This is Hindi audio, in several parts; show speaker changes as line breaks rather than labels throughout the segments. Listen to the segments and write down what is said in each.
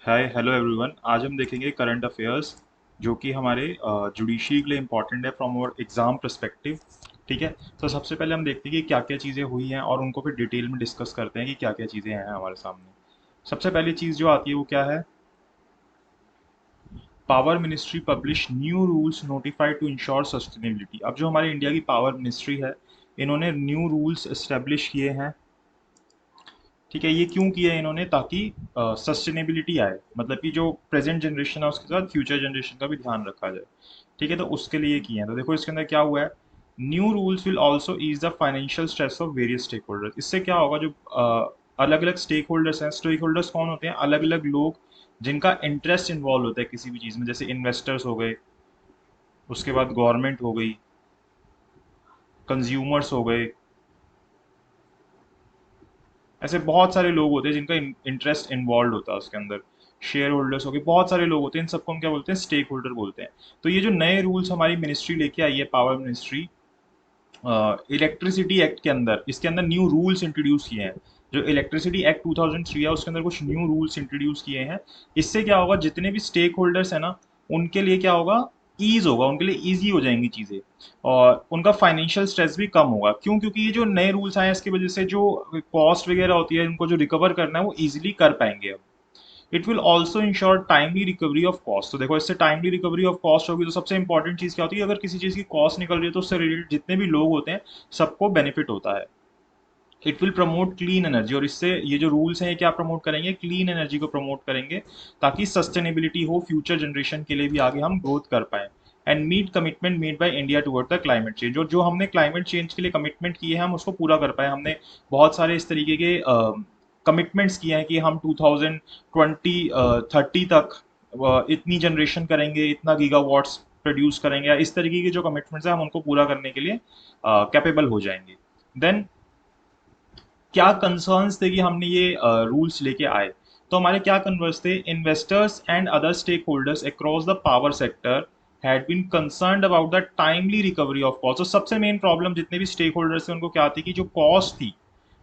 Hi hello everyone. आज हम देखेंगे करंट अफेयर्स जो कि हमारे जुडिशरी के लिए इम्पोर्टेंट है फ्रॉम आवर एग्जाम पर्सपेक्टिव। ठीक है। तो सबसे पहले हम देखते हैं कि क्या क्या चीज़ें हुई हैं और उनको फिर डिटेल में डिस्कस करते हैं कि क्या क्या चीज़ें हैं हमारे सामने। सबसे पहली चीज़ जो आती है वो क्या है? Power ministry publish new rules notified to ensure sustainability. अब जो हमारे इंडिया की पावर मिनिस्ट्री है, इन्होंने न्यू रूल्स इस्टेब्लिश किए हैं। ठीक है, ये क्यों किया है इन्होंने? ताकि सस्टेनेबिलिटी आए, मतलब कि जो प्रेजेंट जनरेशन है उसके साथ फ्यूचर जनरेशन का भी ध्यान रखा जाए। ठीक है, तो उसके लिए किए हैं। तो देखो इसके अंदर क्या हुआ है। New rules will also ease the financial stress of various stakeholders. इससे क्या होगा, जो अलग अलग स्टेक होल्डर्स हैं, स्टेक होल्डर्स कौन होते हैं? अलग अलग लोग जिनका इंटरेस्ट इन्वॉल्व होता है किसी भी चीज़ में, जैसे इन्वेस्टर्स हो गए, उसके बाद गवर्नमेंट हो गई, कंज्यूमर्स हो गए। ऐसे बहुत सारे लोग होते हैं जिनका इंटरेस्ट इन्वॉल्व होता है उसके अंदर। शेयर होल्डर्स हो गए, बहुत सारे लोग होते हैं, इन सबको हम क्या बोलते हैं? स्टेक होल्डर बोलते हैं। तो ये जो नए रूल्स हमारी मिनिस्ट्री लेके आई है, पावर मिनिस्ट्री, इलेक्ट्रिसिटी एक्ट के अंदर, इसके अंदर न्यू रूल्स इंट्रोड्यूस किए हैं। जो इलेक्ट्रिसिटी एक्ट 2003 है उसके अंदर कुछ न्यू रूल्स इंट्रोड्यूस किए हैं। इससे क्या होगा, जितने भी स्टेक होल्डर्स हैं ना, उनके लिए क्या होगा? ईज होगा, उनके लिए ईजी हो जाएंगी चीज़ें। और उनका फाइनेंशियल स्ट्रेस भी कम होगा। क्यों? क्योंकि ये जो नए रूल्स आए हैं इसकी वजह से जो कॉस्ट वगैरह होती है, उनको जो रिकवर करना है वो ईजिली कर पाएंगे अब। It will also ensure timely recovery of cost. तो देखो, इससे टाइमली रिकवरी ऑफ कॉस्ट होगी तो सबसे इंपॉर्टेंट चीज़ क्या होती है? अगर किसी चीज़ की कॉस्ट निकल रही है तो उससे रिलेटेड जितने भी लोग होते हैं सबको बेनिफिट होता है। It will promote clean energy, और इससे ये जो रूल्स हैं ये क्या प्रमोट करेंगे? क्लीन एनर्जी को प्रमोट करेंगे, ताकि सस्टेनेबिलिटी हो, फ्यूचर जनरेशन के लिए भी आगे हम ग्रोथ कर पाए। And meet commitment made by India toward the climate change. और जो हमने क्लाइमेट चेंज के लिए कमिटमेंट किए हैं हम उसको पूरा कर पाए। हमने बहुत सारे इस तरीके के कमिटमेंट्स किए हैं कि हम 2030 तक इतनी जनरेशन करेंगे, इतना गीगावाट्स प्रोड्यूस करेंगे, या इस तरीके के जो कमिटमेंट्स हैं हम उनको पूरा करने के लिए कैपेबल हो जाएंगे। देन क्या कंसर्न्स थे कि हमने ये रूल्स लेके आए? तो हमारे क्या कन्वर्स थे? Investors and other stakeholders across the power sector had been concerned about the timely recovery of cost. तो सबसे मेन प्रॉब्लम जितने भी स्टेक होल्डर्स थे उनको क्या थी? कि जो कॉस्ट थी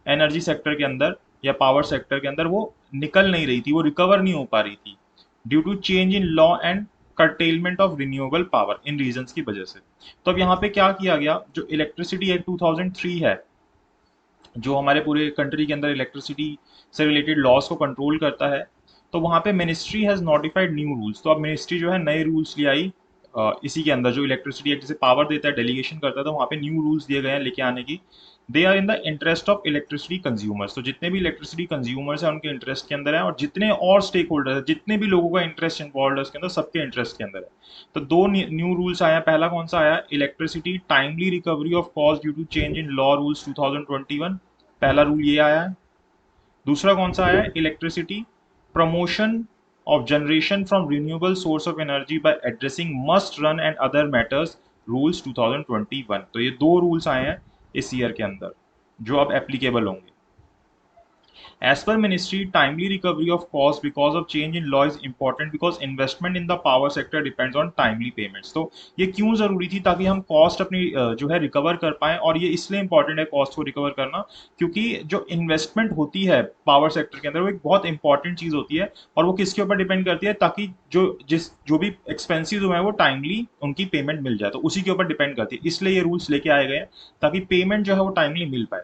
एनर्जी सेक्टर के अंदर या पावर सेक्टर के अंदर, वो निकल नहीं रही थी, वो रिकवर नहीं हो पा रही थी, due to change in law and curtailment of renewable power, इन रीजंस की वजह से। तो अब यहाँ पे क्या किया गया, जो इलेक्ट्रिसिटी एक्ट 2003 है, जो हमारे पूरे कंट्री के अंदर इलेक्ट्रिसिटी से रिलेटेड लॉस को कंट्रोल करता है, तो वहाँ पे ministry has notified new rules. तो अब मिनिस्ट्री जो है नए रूल्स ले आई। इसी के अंदर जो इलेक्ट्रिसिटी एक्ट जैसे पावर देता है, डेलीगेशन करता है, तो वहाँ पे न्यू रूल्स दिए गए हैं लेके आने की। They are in the interest of electricity consumers. तो जितने भी इलेक्ट्रिसिटी कंज्यूमर्स हैं उनके इंटरेस्ट के अंदर है, और जितने और स्टेक होल्डर है, जितने भी लोगों का इंटरेस्ट इन्वॉल्व है उसके अंदर, सबके इंटरेस्ट के अंदर है। तो दो न्यू रूल्स आया। पहला कौन सा आया? Electricity timely recovery of cost due to change in law rules 2021। पहला रूल ये आया है। दूसरा कौन सा आया है? Electricity promotion of generation from renewable source of energy by addressing must run and other matters, rules 2021। तो ये दो रूल्स आए हैं इस ईयर के अंदर जो अब एप्लीकेबल होंगे। As per ministry, timely recovery of cost because of change in law is important because investment in the power sector depends on timely payments। तो ये क्यों ज़रूरी थी? ताकि हम कॉस्ट अपनी जो है रिकवर कर पाएँ। और ये इसलिए इंपॉर्टेंट है कॉस्ट को रिकवर करना, क्योंकि जो इन्वेस्टमेंट होती है पावर सेक्टर के अंदर वो एक बहुत इंपॉर्टेंट चीज़ होती है। और वो किसके ऊपर डिपेंड करती है? ताकि जो भी एक्सपेंसिव हुए हैं वो टाइमली उनकी पेमेंट मिल जाए, तो उसी के ऊपर डिपेंड करती है। इसलिए ये रूल्स लेके आए गए हैं ताकि पेमेंट जो है वो टाइमली मिल पाए।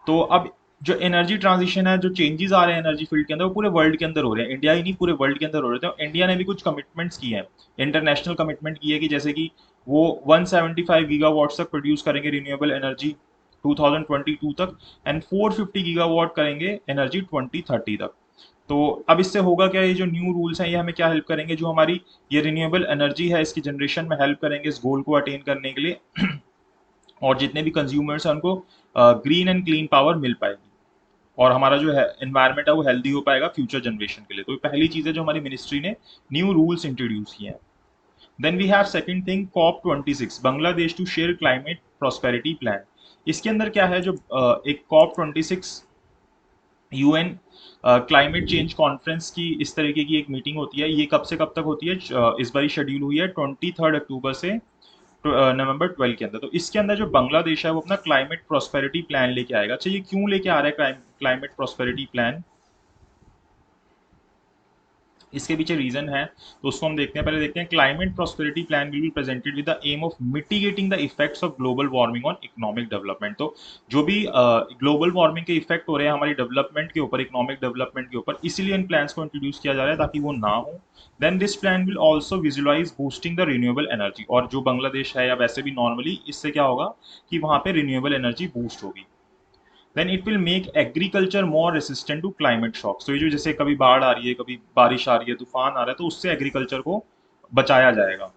तो अब जो एनर्जी ट्रांजिशन है, जो चेंजेस आ रहे हैं एनर्जी फील्ड के अंदर, वो पूरे वर्ल्ड के अंदर हो रहे हैं। इंडिया ही नहीं, पूरे वर्ल्ड के अंदर हो रहे थे। तो इंडिया ने भी कुछ कमिटमेंट्स किए हैं, इंटरनेशनल कमिटमेंट की है, कि जैसे कि वो 175 गीगावाट तक प्रोड्यूस करेंगे रिन्यूएबल एनर्जी 2022 तक, एंड 450 गीगावाट करेंगे एनर्जी 2030 तक। तो अब इससे होगा क्या? ये जो न्यू रूल्स हैं ये हमें क्या हेल्प करेंगे? जो हमारी ये रिन्यूएबल एनर्जी है इसकी जनरेशन में हेल्प करेंगे इस गोल को अटेन करने के लिए। और जितने भी कंज्यूमर्स हैं उनको ग्रीन एंड क्लीन पावर मिल पाएगी, और हमारा जो है एनवायरनमेंट है वो हेल्दी हो पाएगा फ्यूचर जनरेशन के लिए। तो ये पहली चीज़ है जो हमारी मिनिस्ट्री ने न्यू रूल्स इंट्रोड्यूस किए हैं। Then we have second thing, COP26 Bangladesh to share climate prosperity plan. इसके अंदर क्या है? जो एक COP26 UN climate change conference की इस तरीके की एक मीटिंग होती है। ये कब से कब तक होती है? इस बार शेड्यूल हुई है 23 अक्टूबर से नवंबर 12 के अंदर। तो इसके अंदर जो बांग्लादेश है वो अपना क्लाइमेट प्रॉस्पेरिटी प्लान लेके आएगा। अच्छा, ये क्यों लेके आ रहा है क्लाइमेट प्रॉस्पेरिटी प्लान? इसके पीछे रीजन है, तो उसको हम देखते हैं। पहले देखते हैं, climate prosperity plan will be presented with the aim of mitigating the effects of global warming on economic development. तो जो भी ग्लोबल वार्मिंग के इफेक्ट हो रहे हैं हमारी डेवलपमेंट के ऊपर, इकोनॉमिक डेवलपमेंट के ऊपर, इसीलिए इन प्लान्स को इंट्रोड्यूस किया जा रहा है ताकि वो ना हो। Then this plan will also visualise boosting the renewable energy, और जो बांग्लादेश है या वैसे भी नॉर्मली, इससे क्या होगा कि वहां पे रिन्यूएबल एनर्जी बूस्ट होगी। Then it will make agriculture more resistant to climate shocks. तो ये जो जैसे कभी बाढ़ आ रही है, कभी बारिश आ रही है, तूफान आ रहा है, तो उससे एग्रीकल्चर को बचाया जाएगा।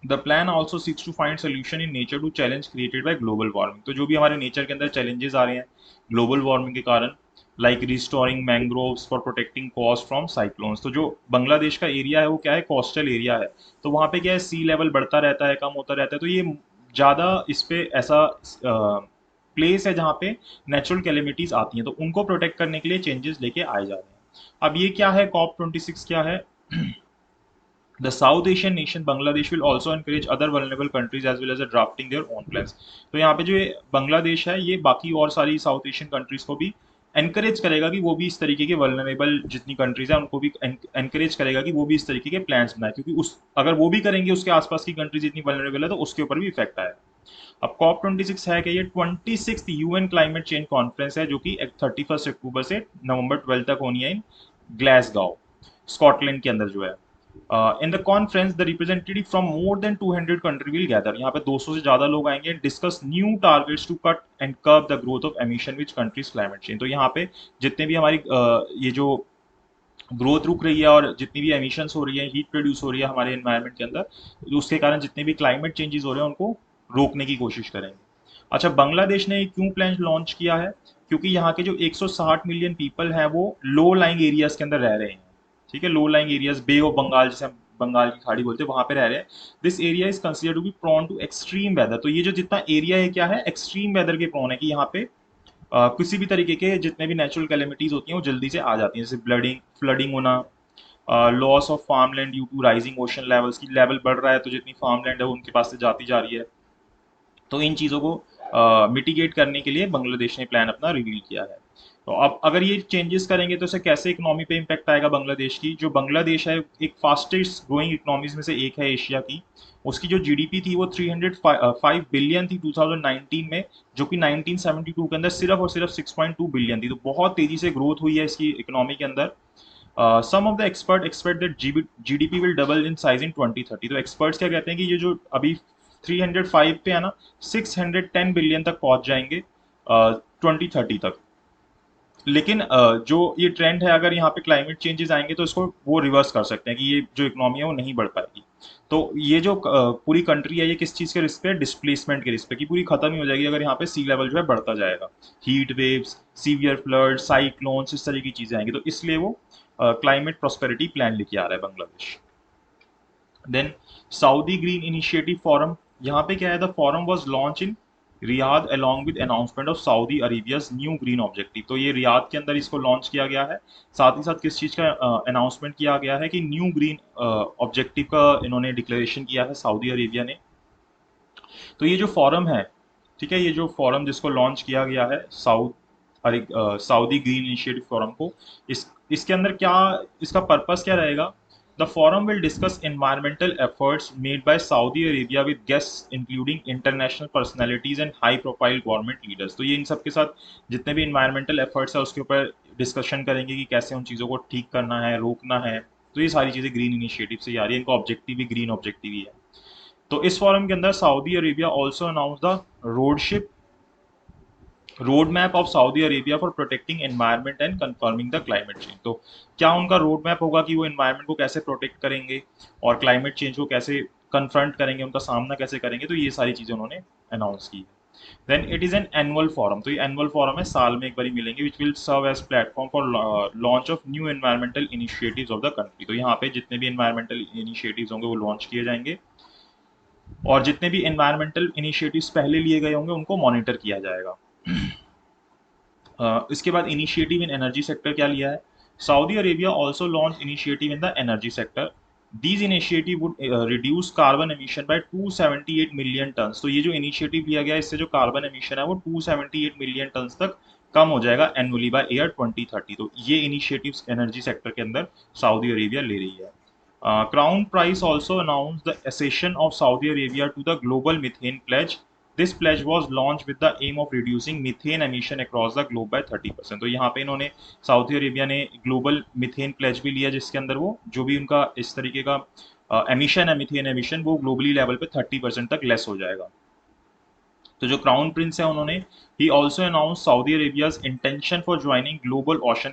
The plan also seeks to find solution in nature to challenge created by global warming. तो जो भी हमारे नेचर के अंदर चैलेंजेस आ रहे हैं ग्लोबल वार्मिंग के कारण, like restoring mangroves for protecting coast from cyclones. तो जो बांग्लादेश का एरिया है वो क्या है, कोस्टल एरिया है, तो वहाँ पे क्या है, सी लेवल बढ़ता रहता है, कम होता रहता है, तो ये ज़्यादा इस पे ऐसा प्लेस है जहाँ पे नेचुरल कैलेमिटीज आती हैं, तो उनको प्रोटेक्ट करने के लिए चेंजेस लेके आए जा रहे हैं। अब ये क्या है, COP26 क्या है? The South Asian nation Bangladesh will also encourage other vulnerable countries as well as drafting their own plans। तो यहाँ पे जो ये बांग्लादेश है, ये बाकी और सारी साउथ एशियन कंट्रीज को भी एनकरेज करेगा कि वो भी इस तरीके के वल्नरेबल जितनी कंट्रीज हैं उनको भी एनकरेज करेगा कि वो भी इस तरीके के प्लान्स बनाए, क्योंकि उस अगर वो भी करेंगे उसके आसपास की कंट्रीज इतनी वल्नरेबल है तो उसके ऊपर भी इफेक्ट आएगा। अब COP26 है कि ये 26th UN climate change conference है, जो कि 31 अक्टूबर से नवंबर 12 तक होनी है इन ग्लासगो, स्कॉटलैंड के अंदर जो है। In the conference the representative from more than 200 country will gather. यहाँ पे 200 से ज्यादा लोग आएंगे, discuss new targets to cut and curb the growth of emission which countries climate change. तो यहाँ पे जितने भी हमारी ये जो ग्रोथ रुक रही है और जितनी भी एमिशंस हो रही है, हीट प्रोड्यूस हो रही है हमारे एनवायरनमेंट के अंदर, तो उसके कारण जितने भी क्लाइमेट चेंजेस हो रहे हैं उनको रोकने की कोशिश करेंगे। अच्छा, बांग्लादेश ने क्यों प्लान लॉन्च किया है? क्योंकि यहाँ के जो 160 मिलियन पीपल हैं वो लो लाइंग एरियाज के अंदर रह रहे हैं। ठीक है, low lying areas, bay of Bengal जिसे हम बंगाल की खाड़ी बोलते हैं, वहां पे रह रहे हैं। This area is consider to be prone to extreme weather. तो ये जो जितना एरिया है क्या है, एक्सट्रीम वेदर के प्रोन है, कि यहाँ पे किसी भी तरीके के जितने भी नेचुरल कैलेमिटीज होती हैं वो जल्दी से आ जाती हैं, जैसे ब्लडिंग फ्लडिंग होना, loss of farm land due to rising ocean levels, की लेवल बढ़ रहा है तो जितनी फार्म लैंड है वो उनके पास से जाती जा रही है। तो इन चीज़ों को मिटिगेट करने के लिए बांग्लादेश ने प्लान अपना रिवील किया है। तो अब अगर ये चेंजेस करेंगे तो इससे कैसे इकोनॉमी पे इम्पैक्ट आएगा बांग्लादेश की? जो बांग्लादेश है एक फास्टेस्ट ग्रोइंग इकोनॉमीज में से एक है एशिया की। उसकी जो जीडीपी थी वो 305 बिलियन थी 2019 में, जो कि 1972 के अंदर सिर्फ और सिर्फ 6.2 बिलियन थी। तो बहुत तेजी से ग्रोथ हुई है इसकी इकोनॉमी के अंदर। Some of the expert expect that GDP will double in size in 2030। तो एक्सपर्ट्स क्या कहते हैं कि ये जो अभी 305 पे है ना, 610 बिलियन तक पहुंच जाएंगे 2030 तक। लेकिन जो ये ट्रेंड है, अगर यहाँ पे क्लाइमेट चेंजेस आएंगे तो इसको वो रिवर्स कर सकते हैं कि ये जो इकोनॉमी है वो नहीं बढ़ पाएगी। तो ये जो पूरी कंट्री है ये किस चीज़ के रिस्क पे? डिस्प्लेसमेंट के रिस्क पे, कि पूरी खत्म ही हो जाएगी अगर यहाँ पे सी लेवल जो है बढ़ता जाएगा। Heat waves, severe flood, cyclones, इस तरह की चीज़ें आएंगी, तो इसलिए वो क्लाइमेट प्रॉस्पेरिटी प्लान लेके आ रहा है Bangladesh. Then Saudi green initiative forum, यहाँ पे क्या है, the forum was launch in Riyadh along with announcement of Saudi Arabia's new green objective. तो ये रियाद के अंदर इसको लॉन्च किया गया है, साथ ही साथ किस चीज़ का अनाउंसमेंट किया गया है कि न्यू ग्रीन ऑब्जेक्टिव का इन्होंने डिक्लेरेशन किया है सऊदी अरेबिया ने। तो ये जो फॉरम है, ठीक है, ये जो फॉरम जिसको लॉन्च किया गया है सऊदी ग्रीन इनिशिएटिव फोरम को, इसके अंदर क्या, इसका पर्पस क्या रहेगा? The forum will discuss environmental efforts made by Saudi Arabia with guests including international personalities and high profile government leaders. तो ये इन सब के साथ जितने भी इन्वायरमेंटल एफर्ट्स है उसके ऊपर डिस्कशन करेंगे कि कैसे उन चीज़ों को ठीक करना है, रोकना है। तो ये सारी चीज़ें ग्रीन इनिशिएटिव से ही आ रही है, इनका ऑब्जेक्टिव भी ग्रीन ऑब्जेक्टिव ही है। तो इस फोरम के अंदर Saudi Arabia also announce the road map of Saudi Arabia for protecting environment and confirming the climate change. तो क्या उनका रोड मैप होगा कि वो एनवायरनमेंट को कैसे प्रोटेक्ट करेंगे और क्लाइमेट चेंज को कैसे कन्फ्रंट करेंगे, उनका सामना कैसे करेंगे, तो ये सारी चीज़ें उन्होंने अनाउंस की है। Then it is an annual forum. तो ये एनुअल फोरम है, साल में एक बार मिलेंगे, which will serve as platform for launch of new environmental initiatives of the country. तो यहाँ पे जितने भी एनवायरमेंटल इनिशिएटिव्स होंगे वो लॉन्च किए जाएंगे, और जितने भी एनवायरमेंटल इनिशिएटिव्स पहले लिए गए होंगे उनको मॉनिटर किया जाएगा। इसके बाद इनिशिएटिव इन एनर्जी सेक्टर क्या लिया है? Saudi Arabia also launch initiative in the energy sector. These initiative would reduce carbon emission by 278 million ton. तो ये जो इनिशिएटिव लिया गया है इससे जो कार्बन एमिशन है वो 278 मिलियन टन तक कम हो जाएगा एनुअली बाय ईयर 2030। तो ये इनिशिएटिव्स एनर्जी सेक्टर के अंदर सऊदी अरेबिया ले रही है। Crown Prince also announced the accession of Saudi Arabia to the Global Methane Pledge. This pledge was launched with the aim of reducing methane emission across the globe by 30%। तो यहाँ पे इन्होंने सऊदी अरेबिया ने ग्लोबल मिथेन प्लेज भी लिया, जिसके अंदर वो जो भी उनका इस तरीके का एमिशन है, मिथेन एमिशन, वो ग्लोबली लेवल पे 30% तक लेस हो जाएगा। तो जो क्राउन प्रिंस है उन्होंने he also announce Saudi Arabia's intention for joining global ocean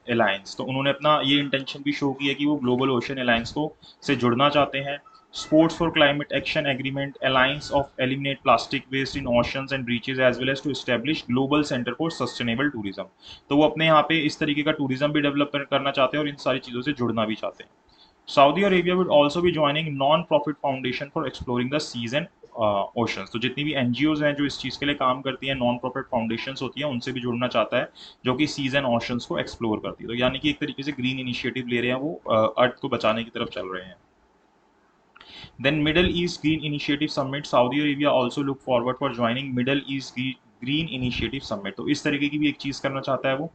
alliance. तो उन्होंने अपना ये इंटेंशन भी शो किया कि वो ग्लोबल ओशन अलायंस को से जुड़ना चाहते हैं। Sports for climate action agreement alliance of eliminate plastic waste in oceans and beaches as well as to establish global centre for sustainable tourism. तो वो अपने यहाँ पे इस तरीके का टूरिज्म भी डेवलप करना चाहते हैं और इन सारी चीज़ों से जुड़ना भी चाहते हैं। Saudi Arabia would also be joining non-profit foundation for exploring the seas and oceans। तो जितनी भी एनजीओज हैं जो इस चीज़ के लिए काम करती हैं, नॉन प्रॉफिट फाउंडेशंस होती हैं, उनसे भी जुड़ना चाहता है, जो कि सीज एंड ओशंस को एक्सप्लोर करती है। तो यानी कि एक तरीके से ग्रीन इनिशिएटिव ले रहे हैं, वो अर्थ को बचाने की तरफ चल रहे हैं। Then Middle East Green Initiative Summit, Saudi Arabia also look forward for joining Middle East Green Initiative Summit। तो इस तरीके की भी एक चीज़ करना चाहता है वो।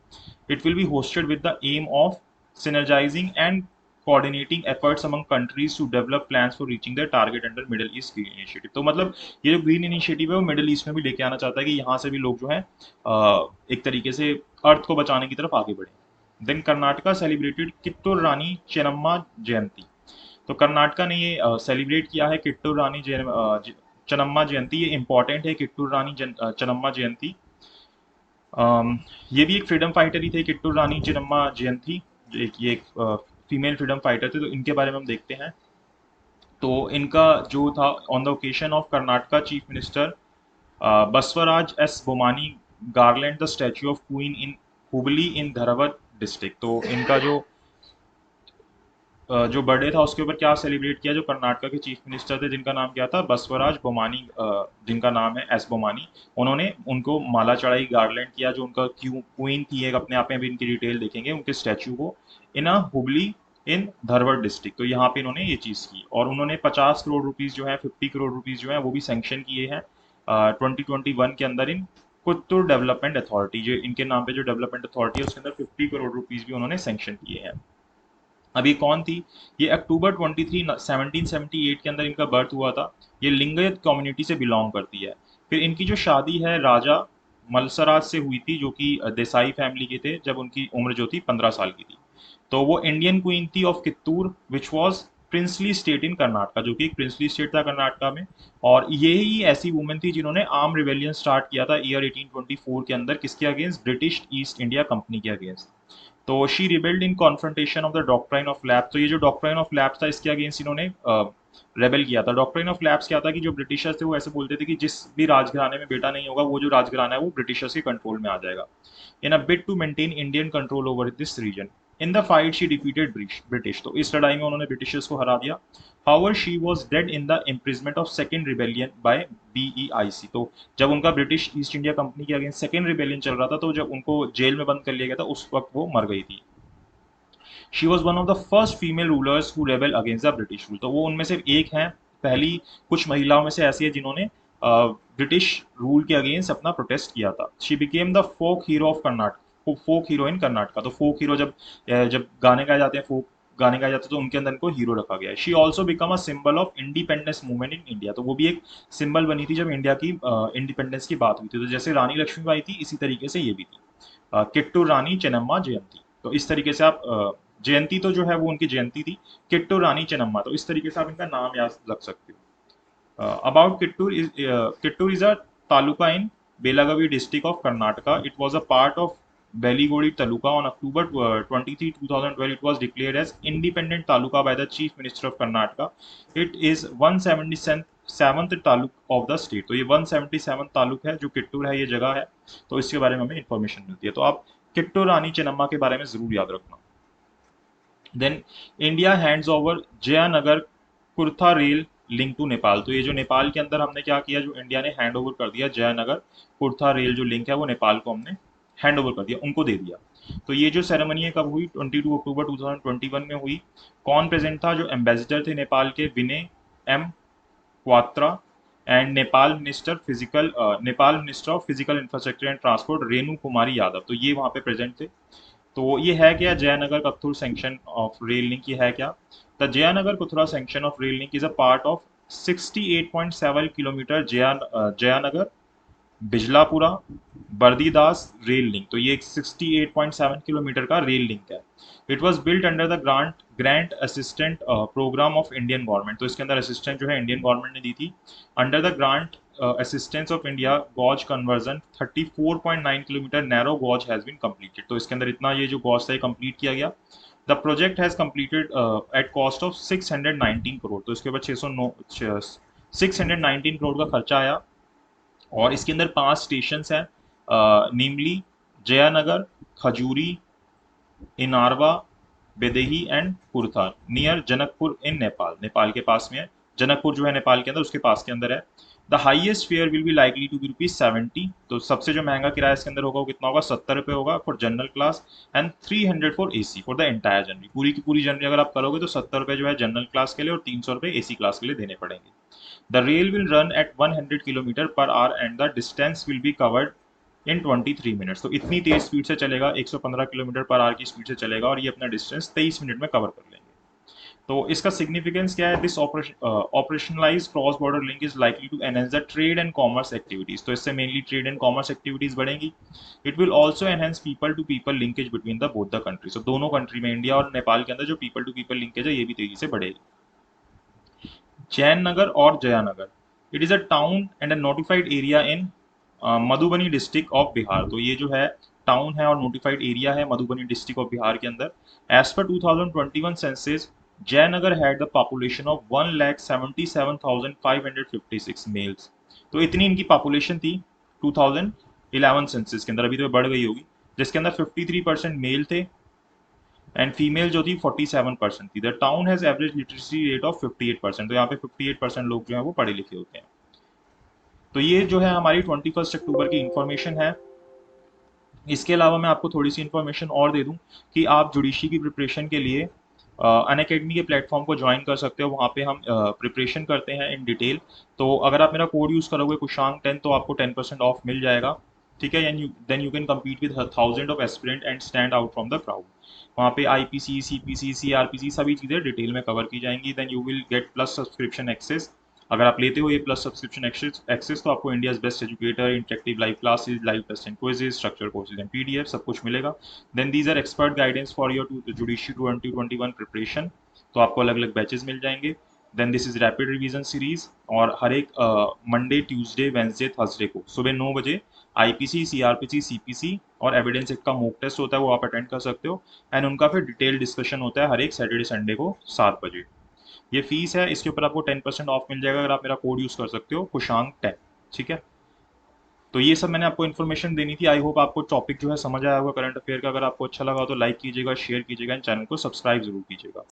It will be hosted with the aim of synergizing and coordinating efforts among countries to develop plans for reaching their target under Middle East Green Initiative। तो मतलब ये जो ग्रीन इनिशिएटिव है वो मिडिल ईस्ट में भी लेके आना चाहता है कि यहाँ से भी लोग जो है एक तरीके से अर्थ को बचाने की तरफ आगे बढ़े। देन कर्नाटका सेलिब्रेटेड कित्तूर रानी चेन्नम्मा जयंती। तो कर्नाटका ने ये सेलिब्रेट किया है किट्टूर रानी चेन्नम्मा जयंती। ये इंपॉर्टेंट है किट्टूर रानी चेन्नम्मा जयंती। ये भी एक फ्रीडम फाइटर ही थे किट्टूर रानी चेन्नम्मा जयंती, ये एक फीमेल फ्रीडम फाइटर थे। तो इनके बारे में हम देखते हैं। तो इनका जो था on the occasion of Karnataka chief minister Basavaraj S Bommai garland the statue of queen in Hubli in Dharwad district. तो इनका जो बर्थडे था उसके ऊपर क्या सेलिब्रेट किया, जो कर्नाटका के चीफ मिनिस्टर थे जिनका नाम क्या था, बसवराज बोमानी, जिनका नाम है एस बोमानी, उन्होंने उनको माला चढ़ाई, गार्लैंड किया। जो उनका क्वीन थी एक, अपने आप में भी इनकी डिटेल देखेंगे उनके स्टैचू को, इन हुबली इन धारवाड़ डिस्ट्रिक्ट। तो यहाँ पे इन्होंने ये चीज़ की और उन्होंने 50 करोड़ रुपीज़ जो है, 50 करोड़ रुपीज़ जो है वो भी सैंक्शन किए हैं 2021 के अंदर इन कुत्तूर डेवलपमेंट अथॉरिटी, जो इनके नाम पे जो डेवलपमेंट अथॉरिटी है उसके अंदर 50 करोड़ रुपीज़ भी उन्होंने सैंक्शन किए हैं। अभी कौन थी ये, अक्टूबर 23 1778 के अंदर इनका बर्थ हुआ था। ये लिंगायत कम्युनिटी से बिलोंग करती है। फिर इनकी जो शादी है राजा मलसराज से हुई थी, जो कि देसाई फैमिली के थे, जब उनकी उम्र जो थी 15 साल की थी। तो वो इंडियन क्वीन थी of Kittur which was princely state in Karnataka, जो कि एक प्रिंसली स्टेट था कर्नाटका में। और ये ही ऐसी वुमेन थी जिन्होंने आर्म रिवेलियन स्टार्ट किया था ईयर 1824 के अंदर, किसके against, British East India Company के अगेंस्ट। तो she rebelled in confrontation of the doctrine of lapse. तो ये जो डॉक्ट्राइन ऑफ लैप्स था इसके अगेंस्ट इन्होंने रेबेल किया था। डॉक्ट्राइन ऑफ लैप्स क्या था कि जो ब्रिटिशर्स थे वो ऐसे बोलते थे कि जिस भी राजघराने में बेटा नहीं होगा, वो जो राजघराना है वो ब्रिटिशर्स के कंट्रोल में आ जाएगा। In a bid to maintain Indian control over this region, in the fight she defeated British. तो इस लड़ाई में उन्होंने ब्रिटिशर्स को हरा दिया। However she was dead in the imprisonment of second rebellion by BEIC. तो जब उनका ब्रिटिश ईस्ट इंडिया कंपनी के अगेंस्ट सेकंड रिबेलियन चल रहा था, तो जब उनको जेल में बंद कर लिया गया था उस वक्त वो मर गई थी। She was one of the first female rulers who rebel against the British rule. तो वो उनमें से एक हैं, पहली कुछ महिलाओं में से ऐसी है जिन्होंने ब्रिटिश रूल के अगेंस्ट अपना प्रोटेस्ट किया था। She became the folk hero of Karnataka, folk hero in Karnataka. तो फोक हीरो जब गाने गाए जाते हैं, फोक गाने गाए जाते हैं, तो उनके अंदर इनको हीरो रखा गया है। She also become a symbol of independence movement in India. तो वो भी एक सिंबल बनी थी जब इंडिया की इंडिपेंडेंस की बात हुई थी। तो जैसे रानी लक्ष्मीबाई थी, इसी तरीके से ये भी थी किट्टू रानी चेन्नम्मा जयंती। तो इस तरीके से आप जयंती तो जो है वो उनकी जयंती थी, किट्टू रानी चेन्नम्मा, तो इस तरीके से आप इनका नाम याद रख सकते हो। About Kittur is a taluka in Belagavi district of Karnataka. It was a part of Beligodi Taluka. On October 23, 2012, it was declared as independent taluka by the Chief Minister of Karnataka. It is 177th taluk of the state. तो ये 177 तालुक है जो किट्टूर है, ये जगह है। तो इसके बारे में हमें इंफॉर्मेशन मिलती है। तो आप किट्टूर रानी चेन्नम्मा के बारे में जरूर याद रखना। Then India hands over Jayanagar Kurtha rail link to Nepal. तो ये जो नेपाल के अंदर हमने क्या किया, जो इंडिया ने हैंड ओवर कर दिया जयनगर कुर्था रेल जो लिंक है वो नेपाल को हमने हैंड ओवर कर दिया, उनको दे दिया। तो ये जो सेरेमनी है कब हुई, 22 अक्टूबर 2021 में हुई। कौन प्रेजेंट था, जो एम्बेसडर थे नेपाल के Vinay M Kwatra, and Nepal minister of physical infrastructure and transport Renu Kumari Yadav, तो ये वहाँ पे प्रेजेंट थे। तो ये है क्या, जयनगर कत्थुर सेक्शन ऑफ रेल लिंक, ये है क्या, द जयनगर कथुरा section of rail link is a part of 68.7 kilometre Jayanagar Bijalpura Bardibas rail link. तो ये एक 68.7 किलोमीटर का रेल लिंक है। It was built under the grant assistant programme of Indian government, तो इसके अंदर असिस्टेंट जो है इंडियन गवर्नमेंट ने दी थी। Under the grant assistance of India gauge conversion 34.9 kilometre narrow gauge has been completed, तो इसके अंदर इतना ये जो गॉज था ये कंप्लीट किया गया। The project has completed at cost of 619 crore, तो इसके बाद 619 करोड़ का खर्चा आया। और इसके अंदर 5 स्टेशन हैं, नेमली जयानगर, खजूरी, इनारवा, बेदेही एंड कुर्था नियर जनकपुर इन नेपाल, नेपाल के पास में है। जनकपुर जो है नेपाल के अंदर, उसके पास के अंदर है। The highest fare will be likely to be ₹70, तो सबसे जो महंगा किराया इसके अंदर होगा वो कितना होगा, 70 रुपये होगा for general class and 300 for AC for the entire journey. पूरी की पूरी जर्नी अगर आप करोगे तो 70 रुपये जो है जनरल क्लास के लिए और 300 रुपये एसी क्लास के लिए देने पड़ेंगे। The rail will run at 100 kilometre per hour and the distance will be covered in 23 minutes, तो इतनी तेज स्पीड से चलेगा, 115 किलोमीटर पर आवर की स्पीड से चलेगा और ये अपना डिस्टेंस 23 मिनट में कवर कर लेंगे। तो इसका सिग्निफिकेंस क्या है, this operationalise cross border link is likely to enhance the trade and commerce activities, तो इससे mainly trade and commerce activities बढ़ेंगी। It will also enhance people to people linkage between the both the countries, तो दोनों कंट्री में, इंडिया और नेपाल के अंदर जो पीपल टू पीपल लिंकेज है ये भी तेजी से बढ़ेगी। जैन नगर और Jayanagar, it is a town and a notified area in Madhubani district of Bihar, तो ये जो है टाउन है और नोटिफाइड एरिया है मधुबनी डिस्ट्रिक्ट ऑफ बिहार के अंदर। As per 2021 census, Jaynagar had the population of 1,77,556 males, तो इतनी इनकी पॉपुलेशन थी 2011 सेंसस के अंदर, अभी तो बढ़ गई होगी, जिसके अंदर 53% मेल थे एंड फीमेल जो थी 47% थी। The town has average literacy rate of 58%, तो यहाँ पे 58% लोग जो है वो पढ़े लिखे होते हैं। तो ये जो है हमारी 21 अक्टूबर की इंफॉर्मेशन है। इसके अलावा मैं आपको थोड़ी सी इन्फॉर्मेशन और दे दूं कि आप जुडिशरी की प्रिपरेशन के लिए अनअकैडमी के प्लेटफॉर्म को ज्वाइन कर सकते हो, वहाँ पे हम प्रिपरेशन करते हैं इन डिटेल। तो अगर आप मेरा कोड यूज़ करोगे कुशांक 10, तो आपको 10% ऑफ मिल जाएगा, ठीक है। Then you can compete with thousand of aspirant and stand out from the crowd. वहाँ पे आईपीसी, सीपीसी, सीआरपीसी सभी चीज़ें डिटेल में कवर की जाएंगी। Then you will get plus subscription access, अगर आप लेते हो ये प्लस सब्सक्रिप्शन एक्सेस तो आपको India's best educator, interactive live classes, live test and quizzes, structure courses and PDF सब कुछ मिलेगा। Then these are expert guidance for your judiciary 2021 preparation, तो आपको अलग अलग बैचेस मिल जाएंगे। Then this is rapid revision series, और हर एक मंडे, ट्यूसडे, वेंसडे, थर्सडे को सुबह 9 बजे आईपीसी, सीआरपीसी, सीपीसी और एविडेंस एक का मॉक टेस्ट होता है, वो आप अटेंड कर सकते हो। एंड उनका फिर डिटेल डिस्कशन होता है हर एक सैटरडे संडे को 7 बजे। ये फीस है, इसके ऊपर आपको 10% ऑफ मिल जाएगा अगर आप मेरा कोड यूज़ कर सकते हो कुशांक 10, ठीक है। तो ये सब मैंने आपको इन्फॉर्मेशन देनी थी। आई होप आपको टॉपिक जो है समझ आया होगा करंट अफेयर का। अगर आपको अच्छा लगा तो लाइक कीजिएगा, शेयर कीजिएगा एंड चैनल को सब्सक्राइब जरूर कीजिएगा।